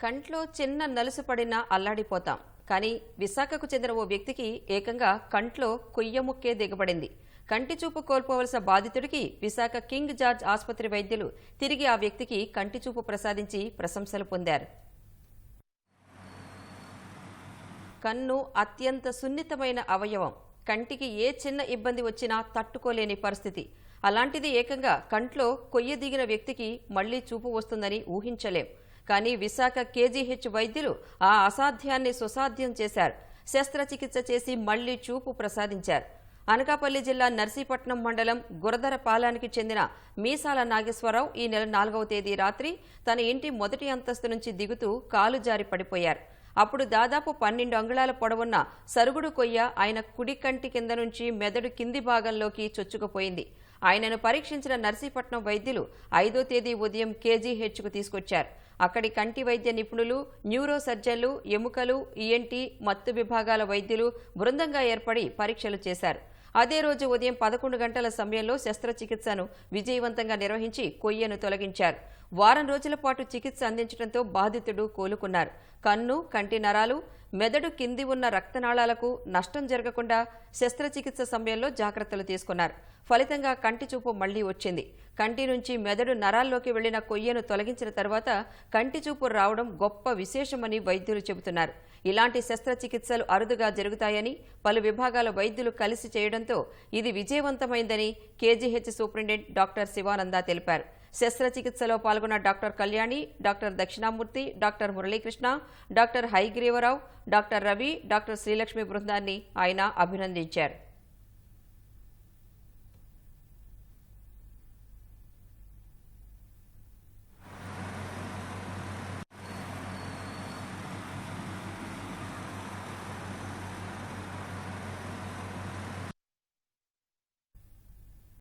కంట్లో చిన్న నలుసు పడినా అల్లాడిపోతాం. కానీ విశాఖకు చెందిన ఓ వ్యక్తికి ఏకంగా కంట్లో కొయ్యముక్కే దిగబడింది. కంటి చూపు కోల్పోవలసిన బాధితుడికి విశాఖ కింగ్ జార్జ్ ఆసుపత్రి వైద్యులు తిరిగి ఆ వ్యక్తికి కంటి చూపు ప్రసాదించి ప్రశంసలు పొందారు. కన్ను అత్యంత సున్నితమైన అవయవం. కంటికి ఏ చిన్న ఇబ్బంది వచ్చినా తట్టుకోలేని పరిస్థితి. అలాంటిది ఏకంగా కంట్లో కొయ్య దిగిన వ్యక్తికి మళ్లీ చూపు వస్తుందని ఊహించలేం. కానీ విశాఖ కేజీహెచ్ వైద్యులు ఆ అసాధ్యాన్ని సుసాధ్యం చేశారు. శస్త్రచికిత్స చేసి మళ్లీ చూపు ప్రసాదించారు. అనకాపల్లి జిల్లా నర్సీపట్నం మండలం గురదరపాలానికి చెందిన మీసాల నాగేశ్వరరావు ఈ నెల 4వ తేదీ రాత్రి తన ఇంటి మొదటి అంతస్తు నుంచి దిగుతూ కాలు జారి పడిపోయారు. అప్పుడు దాదాపు 12 అంగుళాల పొడవున్న సరుగుడు కొయ్య ఆయన కుడి కంటి కింద నుంచి మెదడు కింది భాగంలోకి చొచ్చుకుపోయింది. ఆయనను పరీక్షించిన నర్సీపట్నం వైద్యులు 5వ తేదీ ఉదయం కేజీహెచ్కు తీసుకొచ్చారు. అక్కడి కంటి వైద్య నిపుణులు, న్యూరో సర్జన్లు, ఎముకలు, ఈఎన్టీ, మత్తు విభాగాల వైద్యులు బృందంగా ఏర్పడి పరీక్షలు చేశారు. అదే రోజు ఉదయం 11 గంటల సమయంలో శస్త్రచికిత్సను విజయవంతంగా నిర్వహించి కొయ్యను తొలగించారు. వారం రోజుల పాటు చికిత్స అందించడంతో బాధితుడు కోలుకున్నారు. కన్ను, కంటి నరాలు, మెదడు కింది ఉన్న రక్తనాళాలకు నష్టం జరగకుండా శస్త్రచికిత్స సమయంలో జాగ్రత్తలు తీసుకున్నారు. ఫలితంగా కంటి చూపు మళ్లీ వచ్చింది. కంటి నుంచి మెదడు నరాల్లోకి వెళ్లిన కొయ్యను తొలగించిన తర్వాత కంటి చూపు రావడం గొప్ప విశేషమని వైద్యులు చెబుతున్నారు. ఇలాంటి శస్త్రచికిత్సలు అరుదుగా జరుగుతాయని పలు విభాగాల వైద్యులు కలిసి చేయడంతో ఇది విజయవంతమైందని కేజీహెచ్ సూపరింటెండెంట్ డాక్టర్ శివానంద తెలిపారు. శస్త్రచికిత్సలో పాల్గొన్న doctor Kalyani, doctor Dakshinamurthy, doctor Muralikrishna, doctor Hayagreevarao, doctor Ravi, doctor Srilakshmi బృందాన్ని ఆయన అభినందించారు.